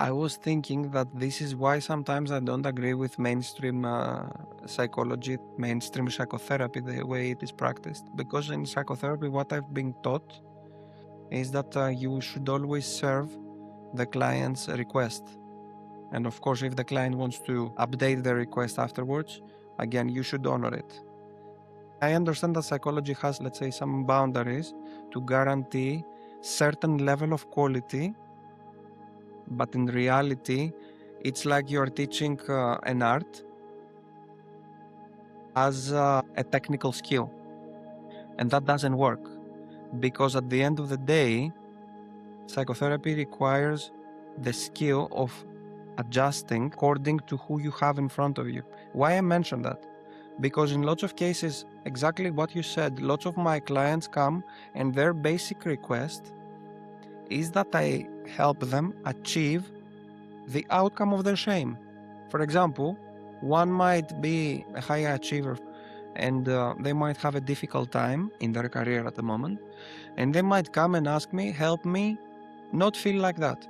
I was thinking that this is why sometimes I don't agree with mainstream psychology, mainstream psychotherapy, the way it is practiced. Because in psychotherapy, what I've been taught is that you should always serve the client's request. And of course, if the client wants to update the request afterwards, again, you should honor it. I understand that psychology has, let's say, some boundaries to guarantee certain level of quality, but in reality, it's like you're teaching an art as a technical skill. And that doesn't work, because at the end of the day, psychotherapy requires the skill of adjusting according to who you have in front of you. Why I mention that? Because in lots of cases, exactly what you said, lots of my clients come and their basic request is that I help them achieve the outcome of their shame. For example, one might be a high achiever and they might have a difficult time in their career at the moment, and they might come and ask me, help me not feel like that.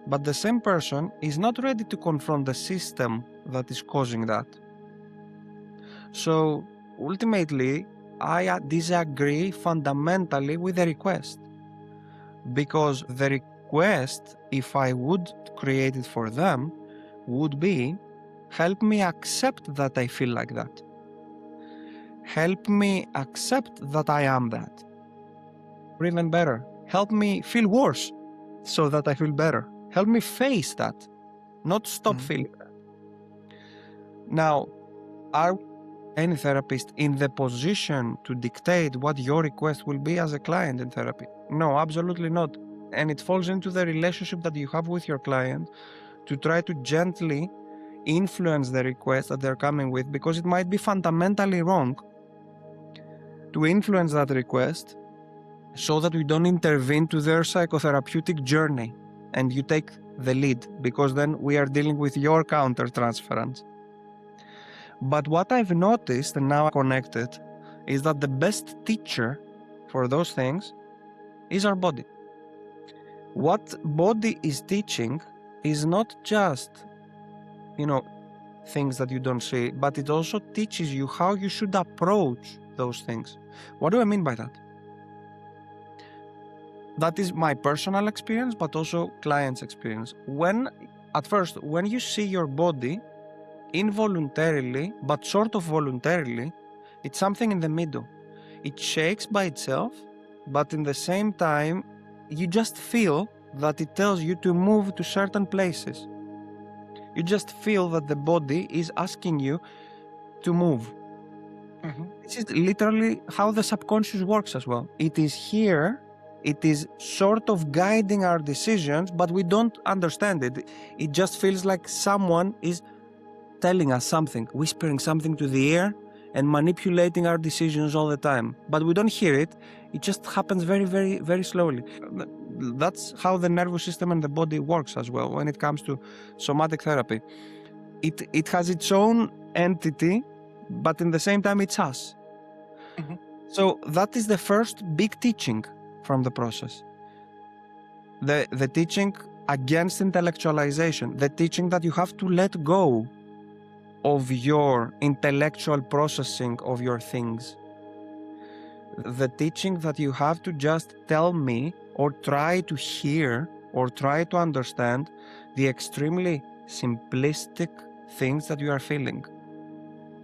But the same person is not ready to confront the system that is causing that. So ultimately, I disagree fundamentally with the request, because the request, if I would create it for them, would be, help me accept that I feel like that. Help me accept that I am that. Or even better, help me feel worse so that I feel better. Help me face that, not stop feeling that. Now, are any therapist in the position to dictate what your request will be as a client in therapy? No, absolutely not. And it falls into the relationship that you have with your client to try to gently influence the request that they're coming with, because it might be fundamentally wrong to influence that request so that we don't intervene to their psychotherapeutic journey and you take the lead, because then we are dealing with your counter-transference. But what I've noticed, and now connected, is that the best teacher for those things is our body. What body is teaching is not just, things that you don't see, but it also teaches you how you should approach those things. What do I mean by that? That is my personal experience, but also clients' experience. At first, when you see your body involuntarily, but sort of voluntarily, it's something in the middle. It shakes by itself, but in the same time, you just feel that it tells you to move to certain places. You just feel that the body is asking you to move. This is literally how the subconscious works as well. It is here, it is sort of guiding our decisions, but we don't understand it. It just feels like someone is telling us something, whispering something to the ear and manipulating our decisions all the time. But we don't hear it. It just happens very, very, very slowly. That's how the nervous system and the body works as well when it comes to somatic therapy. It has its own entity, but in the same time it's us. So that is the first big teaching from the process. The teaching against intellectualization, the teaching that you have to let go of your intellectual processing of your things. The teaching that you have to just tell me or try to hear or try to understand the extremely simplistic things that you are feeling.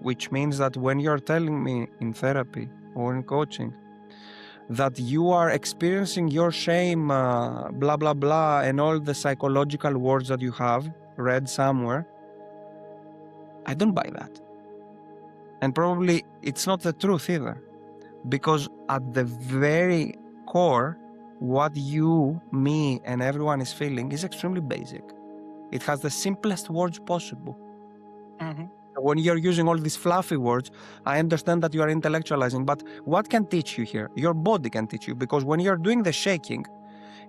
Which means that when you're telling me in therapy or in coaching that you are experiencing your shame, blah, blah, blah, and all the psychological words that you have read somewhere, I don't buy that. And probably it's not the truth either, because at the very core, what you, me, and everyone is feeling is extremely basic. It has the simplest words possible. When you're using all these fluffy words, I understand that you are intellectualizing, but what can teach you here? Your body can teach you, because when you're doing the shaking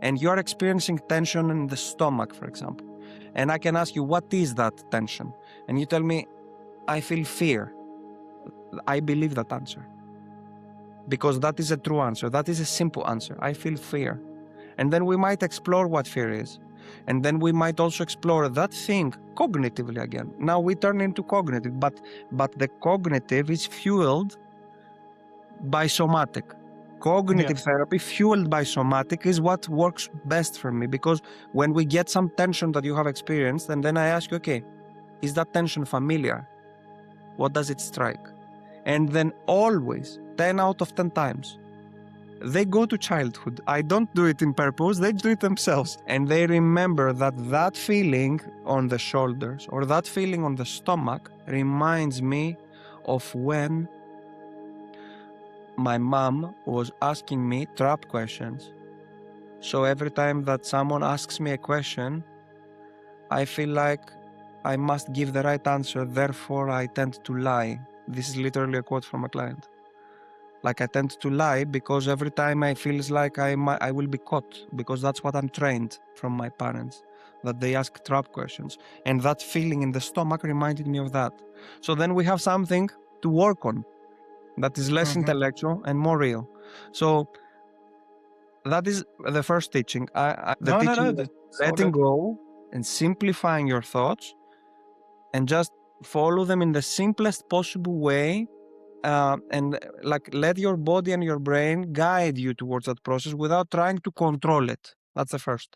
and you're experiencing tension in the stomach, for example, and I can ask you, what is that tension? And you tell me, I feel fear. I believe that answer, because that is a true answer. That is a simple answer. I feel fear. And then we might explore what fear is. And then we might also explore that thing cognitively again. Now we turn into cognitive, but the cognitive is fueled by somatic. Cognitive therapy fueled by somatic is what works best for me, because when we get some tension that you have experienced, and then I ask you, okay, is that tension familiar? What does it strike? And then always, 10 out of 10 times, they go to childhood. I don't do it in purpose, they do it themselves. And they remember that feeling on the shoulders or that feeling on the stomach reminds me of when my mom was asking me trap questions. So every time that someone asks me a question, I feel like I must give the right answer, therefore I tend to lie. This is literally a quote from a client. Like, I tend to lie because every time I feel like I will be caught, because that's what I'm trained from my parents, that they ask trap questions. And that feeling in the stomach reminded me of that. So then we have something to work on that is less intellectual and more real. So that is the first teaching. Letting go and simplifying your thoughts and just follow them in the simplest possible way. And like, let your body and your brain guide you towards that process without trying to control it. That's the first.